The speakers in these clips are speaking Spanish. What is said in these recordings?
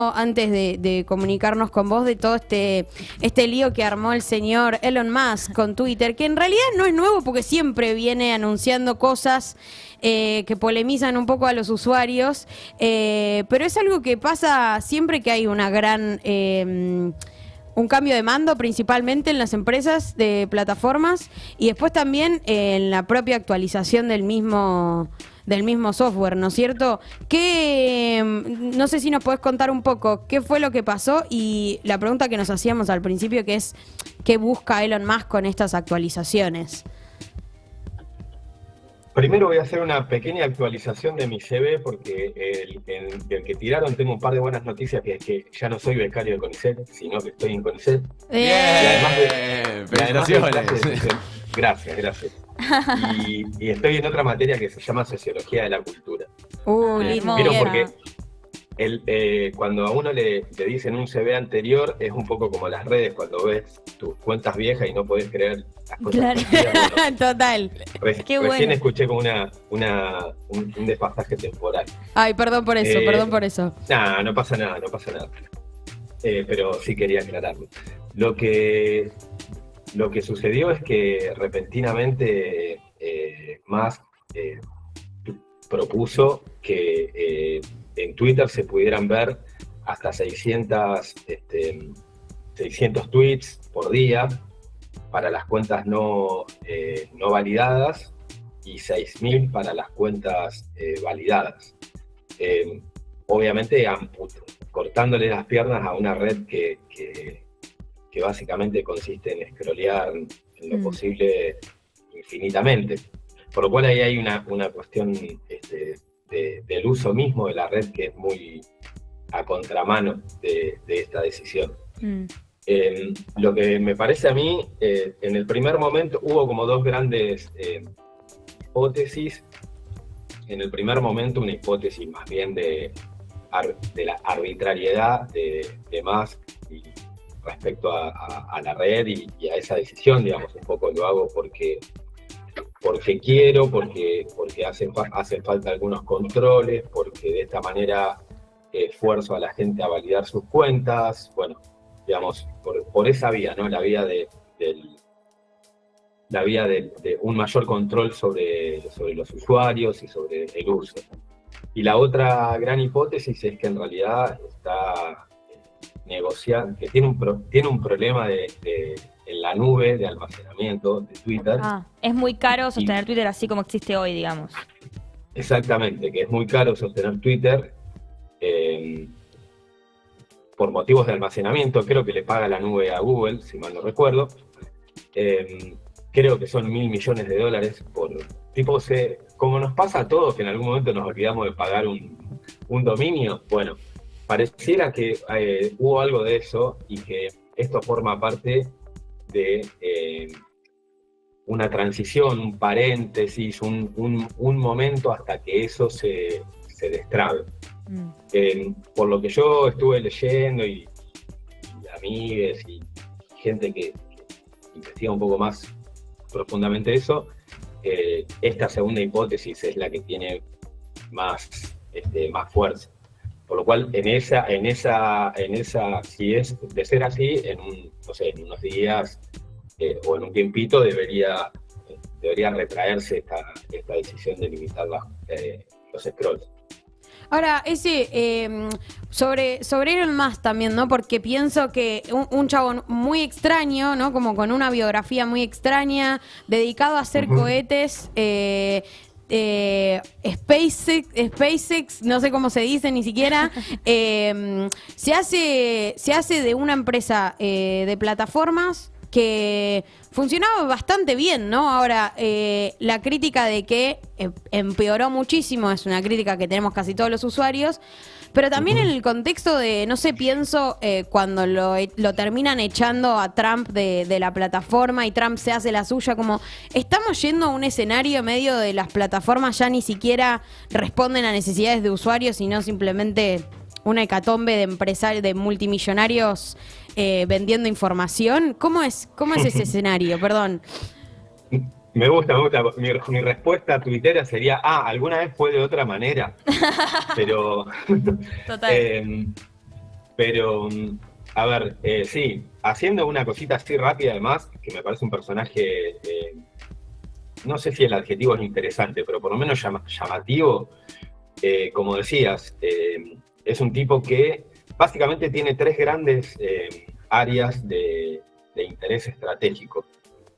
antes de comunicarnos con vos de todo este lío que armó el señor Elon Musk con Twitter, que en realidad no es nuevo porque siempre viene anunciando cosas que polemizan un poco a los usuarios, pero es algo que pasa siempre que hay una gran... un cambio de mando principalmente en las empresas de plataformas y después también en la propia actualización del mismo software, ¿no es cierto? No sé si nos podés contar un poco qué fue lo que pasó y la pregunta que nos hacíamos al principio, que es ¿qué busca Elon Musk con estas actualizaciones? Primero voy a hacer una pequeña actualización de mi CV porque el que tiraron tengo un par de buenas noticias, que es que ya no soy becario de CONICET, sino que estoy en CONICET. ¡Bien! ¡Felicitaciones! Gracias. Y estoy en otra materia que se llama Sociología de la Cultura. Lindo. Pero porque cuando a uno le dicen un CV anterior, es un poco como las redes, cuando ves tus cuentas viejas y no podés creer las cosas. Claro. Bueno, total. Qué bueno. Recién escuché como un desfasaje temporal. Ay, perdón por eso. No pasa nada. Pero sí quería aclararlo. Lo que sucedió es que repentinamente Musk propuso que en Twitter se pudieran ver hasta 600 tweets por día para las cuentas no validadas y 6.000 para las cuentas validadas. Obviamente cortándole las piernas a una red que básicamente consiste en scrollear en lo posible infinitamente. Por lo cual ahí hay una cuestión del uso mismo de la red que es muy a contramano de esta decisión. Lo que me parece a mí, en el primer momento hubo como dos grandes hipótesis. En el primer momento una hipótesis más bien de la arbitrariedad de Musk respecto a la red y a esa decisión, digamos, un poco lo hago porque quiero, porque hacen falta algunos controles, porque de esta manera esfuerzo a la gente a validar sus cuentas, bueno, digamos, por esa vía, ¿no? La vía de un mayor control sobre los usuarios y sobre el uso. Y la otra gran hipótesis es que en realidad está negociando, que tiene un problema en la nube de almacenamiento de Twitter. Es muy caro sostener Twitter así como existe hoy, digamos. Exactamente, que es muy caro sostener Twitter por motivos de almacenamiento. Creo que le paga la nube a Google, si mal no recuerdo. Creo que son $1.000 millones por como nos pasa a todos, que en algún momento nos olvidamos de pagar un dominio. Bueno, pareciera que hubo algo de eso y que esto forma parte de una transición, un paréntesis, un momento hasta que eso se destrabe. Por lo que yo estuve leyendo y amigues y gente que investiga un poco más profundamente eso, esta segunda hipótesis es la que tiene más fuerza. Por lo cual, en esa, si es de ser así, en unos días o en un tiempito debería retraerse esta decisión de limitar los scrolls. Ahora, sobre Elon Musk también, ¿no? Porque pienso que un chabón muy extraño, ¿no? Como con una biografía muy extraña, dedicado a hacer cohetes, SpaceX, no sé cómo se dice ni siquiera, se hace de una empresa de plataformas que funcionaba bastante bien, ¿no? Ahora, la crítica de que empeoró muchísimo es una crítica que tenemos casi todos los usuarios, pero también en el contexto de, no sé, pienso cuando lo terminan echando a Trump de la plataforma y Trump se hace la suya, como estamos yendo a un escenario medio de las plataformas ya ni siquiera responden a necesidades de usuarios, sino simplemente una hecatombe de empresarios, de multimillonarios vendiendo información. ¿Cómo es ese escenario? Perdón. Me gusta. Mi respuesta tuitera sería, alguna vez fue de otra manera. Pero total. Pero, a ver, sí, haciendo una cosita así rápida además, que me parece un personaje, no sé si el adjetivo es interesante, pero por lo menos llamativo, como decías, es un tipo que básicamente tiene tres grandes áreas de interés estratégico,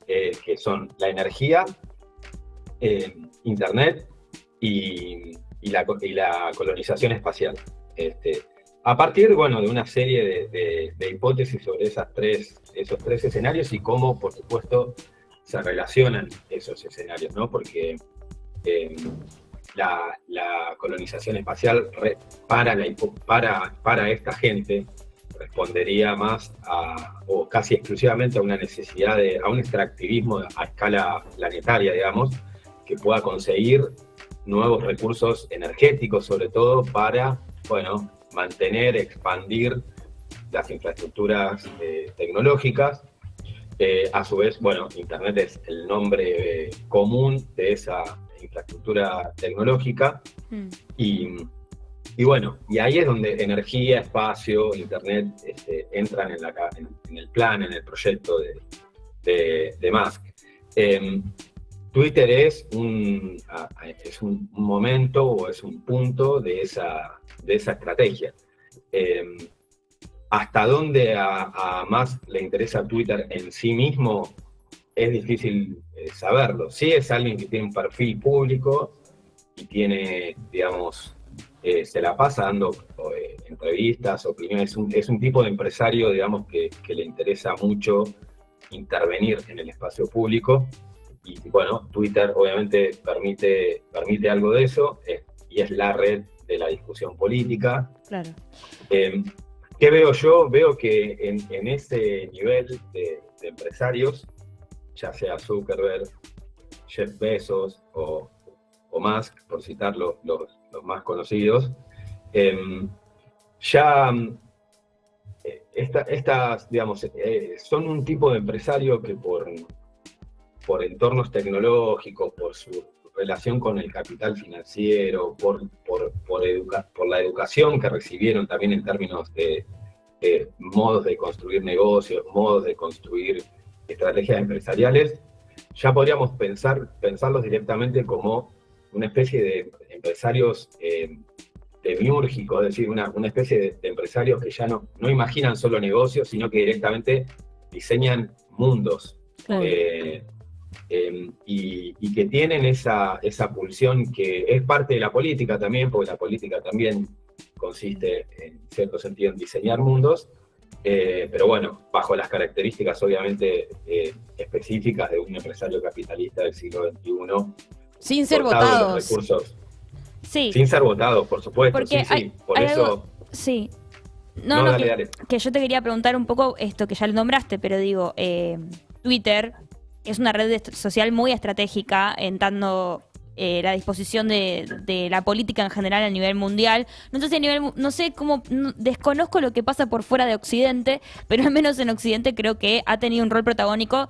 que son la energía, Internet y la colonización espacial. A partir, bueno, de una serie de hipótesis sobre esos tres escenarios y cómo, por supuesto, se relacionan esos escenarios, ¿no? Porque la colonización espacial para esta gente respondería más o casi exclusivamente a una necesidad a un extractivismo a escala planetaria, digamos, que pueda conseguir nuevos recursos energéticos, sobre todo para, bueno, mantener, expandir las infraestructuras tecnológicas. A su vez, bueno, Internet es el nombre común de esa infraestructura tecnológica. Y bueno, y ahí es donde energía, espacio, Internet entran en el plan, en el proyecto de Musk. Twitter es un momento o es un punto de esa estrategia. Hasta dónde a Musk le interesa Twitter en sí mismo es difícil saberlo. Sí es alguien que tiene un perfil público y tiene, digamos, se la pasa dando entrevistas, opiniones. Es un tipo de empresario, digamos, que le interesa mucho intervenir en el espacio público. Y bueno, Twitter obviamente permite algo de eso, y es la red de la discusión política. Claro. ¿Qué veo yo? Veo que en ese nivel de empresarios, ya sea Zuckerberg, Jeff Bezos o Musk, por citar los más conocidos, estas, digamos, son un tipo de empresario que por entornos tecnológicos, por su relación con el capital financiero, por la educación que recibieron también en términos de modos de construir negocios, modos de construir estrategias empresariales, ya podríamos pensarlos directamente como una especie de empresarios demiúrgicos, es decir, una especie de empresarios que ya no imaginan solo negocios, sino que directamente diseñan mundos. Claro. Y que tienen esa pulsión que es parte de la política también, porque la política también consiste en cierto sentido en diseñar mundos, pero bueno, bajo las características obviamente específicas de un empresario capitalista del siglo XXI. Sin ser dotado de los votados. recursos. Sí. Sin ser votados, por supuesto. Porque sí. Por hay eso... algo- sí. No, dale. Que yo te quería preguntar un poco esto que ya lo nombraste, pero digo, Twitter es una red social muy estratégica en dando la disposición de la política en general a nivel mundial. No sé si no sé cómo, desconozco lo que pasa por fuera de Occidente, pero al menos en Occidente creo que ha tenido un rol protagónico,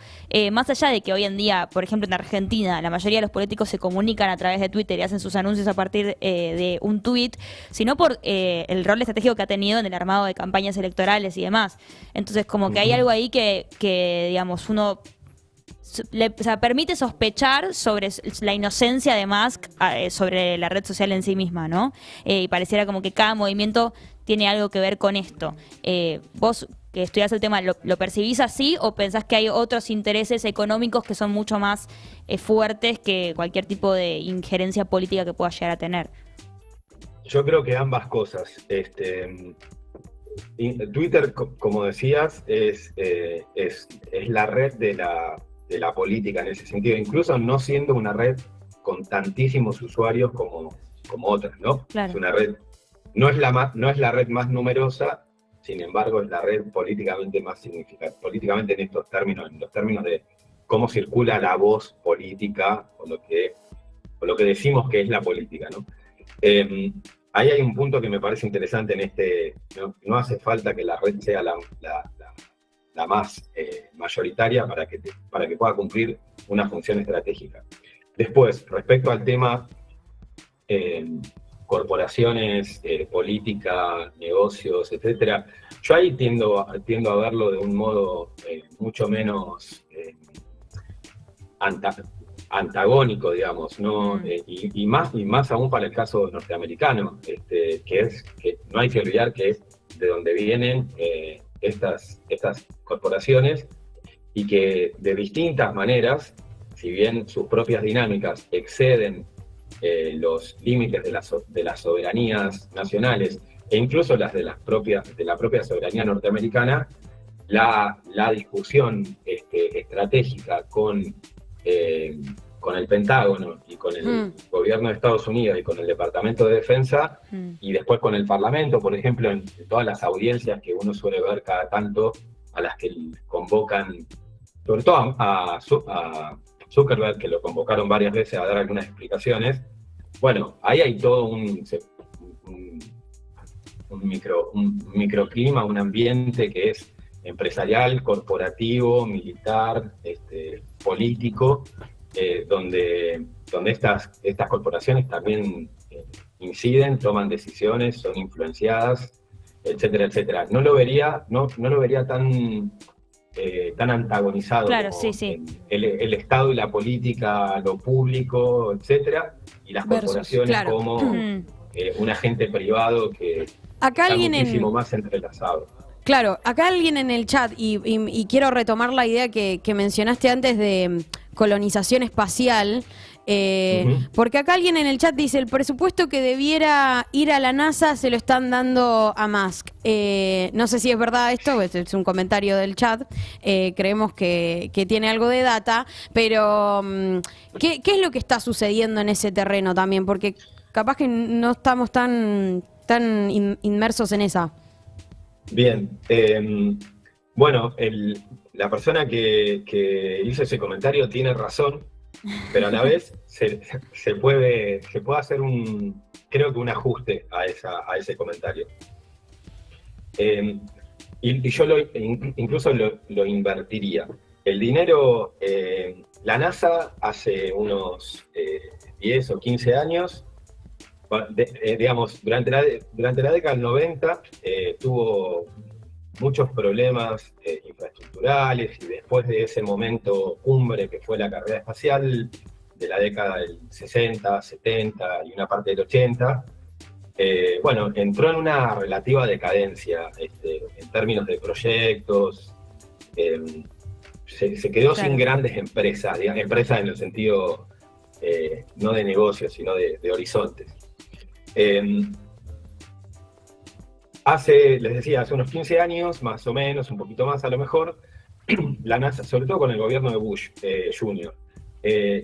más allá de que hoy en día, por ejemplo en Argentina, la mayoría de los políticos se comunican a través de Twitter y hacen sus anuncios a partir de un tweet, sino por el rol estratégico que ha tenido en el armado de campañas electorales y demás. Entonces como que hay algo ahí que digamos, uno permite sospechar sobre la inocencia de Musk sobre la red social en sí misma, ¿no? Y pareciera como que cada movimiento tiene algo que ver con esto. ¿Vos que estudiás el tema, lo percibís así o pensás que hay otros intereses económicos que son mucho más fuertes que cualquier tipo de injerencia política que pueda llegar a tener? Yo creo que ambas cosas. Twitter, como decías, es la red de la política en ese sentido, incluso no siendo una red con tantísimos usuarios como otras, ¿no? Claro. Es una red, no es la red más numerosa, sin embargo es la red políticamente más significativa, políticamente en los términos de cómo circula la voz política o lo que decimos que es la política, ¿no? Ahí hay un punto que me parece interesante en no hace falta que la red sea la más mayoritaria para que pueda cumplir una función estratégica. Después, respecto al tema corporaciones, política, negocios, etcétera. Yo ahí tiendo a verlo de un modo mucho menos antagónico, digamos, ¿no? Y más aún para el caso norteamericano, que no hay que olvidar que es de donde vienen estas corporaciones, y que de distintas maneras, si bien sus propias dinámicas exceden los límites de las soberanías nacionales e incluso las de la propia soberanía norteamericana, la discusión estratégica con el Pentágono y con el gobierno de Estados Unidos y con el Departamento de Defensa y después con el Parlamento, por ejemplo, en todas las audiencias que uno suele ver cada tanto, a las que convocan, sobre todo a Zuckerberg, que lo convocaron varias veces a dar algunas explicaciones. Bueno, ahí hay todo un microclima, un ambiente que es empresarial, corporativo, militar, político, donde estas corporaciones también inciden, toman decisiones, son influenciadas, etcétera, etcétera. No lo vería tan antagonizado, claro, como sí. el Estado y la política, lo público, etcétera, y las corporaciones claro, como un agente privado que acá está alguien muchísimo más entrelazado. Claro, acá alguien en el chat, y quiero retomar la idea que mencionaste antes de colonización espacial, porque acá alguien en el chat dice, el presupuesto que debiera ir a la NASA se lo están dando a Musk. No sé si es verdad esto, es un comentario del chat, creemos que tiene algo de data, pero ¿qué es lo que está sucediendo en ese terreno también? Porque capaz que no estamos tan inmersos en esa. Bien, bueno, la persona que hizo ese comentario tiene razón, pero a la vez se puede hacer creo que un ajuste a ese comentario. Y yo incluso lo invertiría. El dinero, la NASA hace unos 10 o 15 años, digamos, durante la década del 90 tuvo muchos problemas infraestructurales, y después de ese momento cumbre que fue la carrera espacial de la década del 60, 70 y una parte del 80, bueno, entró en una relativa decadencia en términos de proyectos, se quedó sin grandes empresas, empresas en el sentido no de negocios, sino de horizontes. Les decía, hace unos 15 años, más o menos, un poquito más a lo mejor, la NASA, sobre todo con el gobierno de Bush Jr.,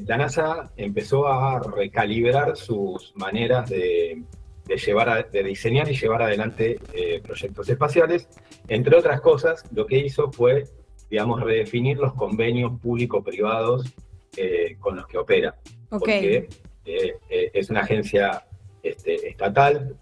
la NASA empezó a recalibrar sus maneras de diseñar y llevar adelante proyectos espaciales. Entre otras cosas, lo que hizo fue, digamos, redefinir los convenios público-privados con los que opera. Okay. Porque es una agencia estatal,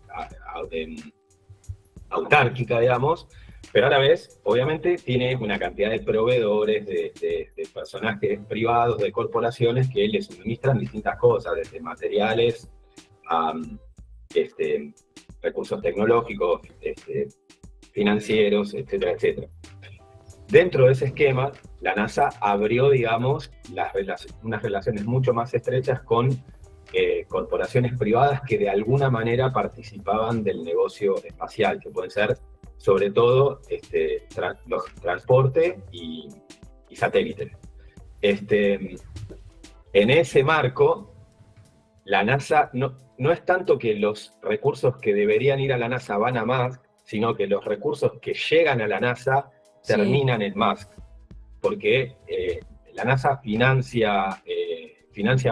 autárquica, digamos, pero a la vez, obviamente, tiene una cantidad de proveedores, de personajes privados, de corporaciones que le suministran distintas cosas, desde materiales a recursos tecnológicos, financieros, etcétera, etcétera. Dentro de ese esquema, la NASA abrió, digamos, unas relaciones mucho más estrechas con corporaciones privadas que de alguna manera participaban del negocio espacial, que pueden ser sobre todo los transporte y satélites. En ese marco, la NASA no es tanto que los recursos que deberían ir a la NASA van a Musk, sino que los recursos que llegan a la NASA terminan en Musk, porque la NASA financia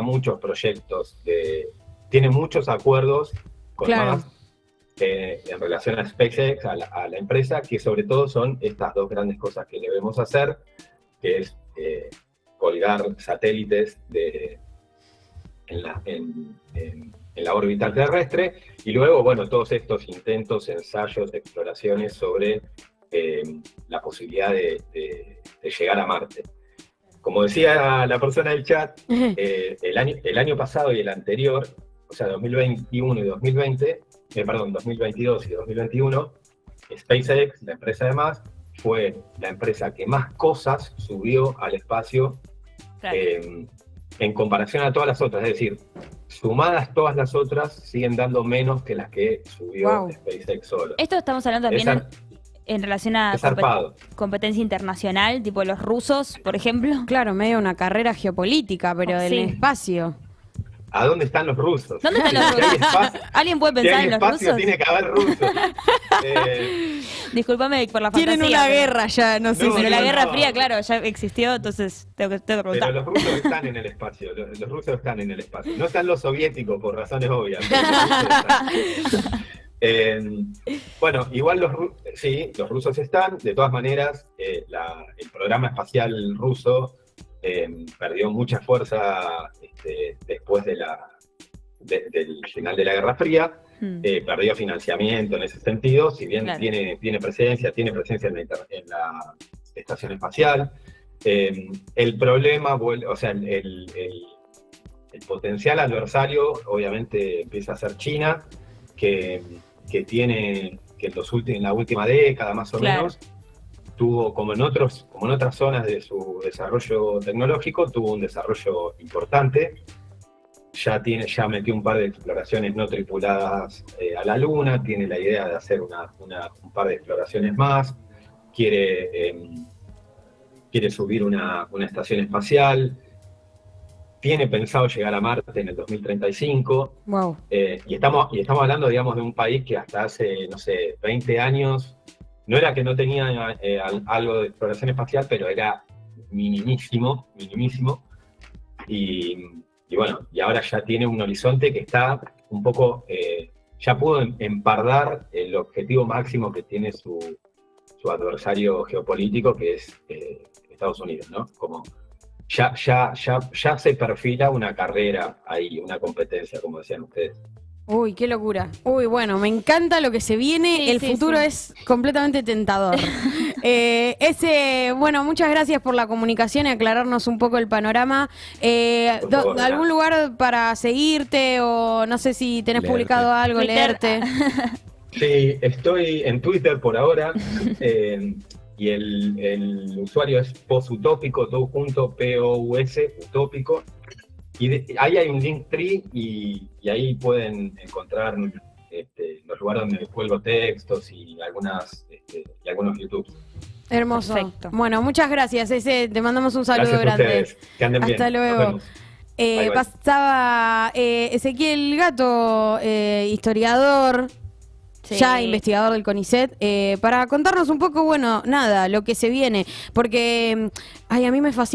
muchos proyectos, tiene muchos acuerdos con Musk en relación a SpaceX, a la empresa, que sobre todo son estas dos grandes cosas que debemos hacer, que es colgar satélites en la órbita terrestre, y luego, bueno, todos estos intentos, ensayos, exploraciones sobre la posibilidad de llegar a Marte. Como decía la persona del chat, el año pasado y el anterior, o sea, 2021 y 2020, perdón, 2022 y 2021, SpaceX, la empresa de Musk, fue la empresa que más cosas subió al espacio Claro. En comparación a todas las otras. Es decir, sumadas todas las otras, siguen dando menos que las que subió Wow. SpaceX solo. Esto estamos hablando también en relación a Es zarpado. competencia internacional, tipo los rusos, por ejemplo. Claro, medio una carrera geopolítica, pero Sí. en espacio. ¿A dónde están los rusos? ¿Dónde están los Si hay rusos? espacio, ¿Alguien puede si pensar hay en los espacio, rusos? tiene que haber rusos. Discúlpame por la fantasía. Tienen una pero- guerra ya, no sé No, si... Pero la no, Guerra no. Fría, claro, ya existió, entonces tengo que Pero preguntar. los rusos están en el espacio. Los rusos están en el espacio. No están los soviéticos por razones obvias. Bueno, igual sí, los rusos están. De todas maneras, el programa espacial ruso perdió mucha fuerza después del final de la Guerra Fría. Perdió financiamiento en ese sentido, si bien Claro. tiene presencia en la estación espacial. El problema, o sea, el potencial adversario obviamente empieza a ser China, que tiene, que en la última década más o Claro. menos, tuvo, como en otras zonas de su desarrollo tecnológico, tuvo un desarrollo importante. Ya metió un par de exploraciones no tripuladas a la Luna, tiene la idea de hacer un par de exploraciones más, quiere subir una estación espacial, tiene pensado llegar a Marte en el 2035, Wow. y estamos hablando, digamos, de un país que hasta hace, no sé, 20 años, no era que no tenía algo de exploración espacial, pero era minimísimo, y bueno, y ahora ya tiene un horizonte que está un poco, ya pudo empardar el objetivo máximo que tiene su adversario geopolítico, que es Estados Unidos, ¿no? Como ya se perfila una carrera ahí, una competencia, como decían ustedes. Uy, qué locura. Uy, bueno, me encanta lo que se viene. Sí, El sí, futuro sí. es completamente tentador. Bueno, muchas gracias por la comunicación y aclararnos un poco el panorama. Por favor, ¿Algún lugar para seguirte o no sé si tenés Leerte. publicado algo, Twitter. leerte? Sí, estoy en Twitter por ahora, y el usuario es posutópico, todo junto, POUS, utópico. Y ahí hay un Linktree y ahí pueden encontrar los lugares donde cuelgo textos y algunos YouTube. Hermoso. Perfecto. Bueno, muchas gracias. Te mandamos un saludo Gracias a grande. ustedes. Que anden bien. Hasta Nos luego. vemos. Bye, bye. Pasaba Ezequiel Gato, historiador, Sí. ya investigador del CONICET, para contarnos un poco, bueno, nada, lo que se viene, porque a mí me fascina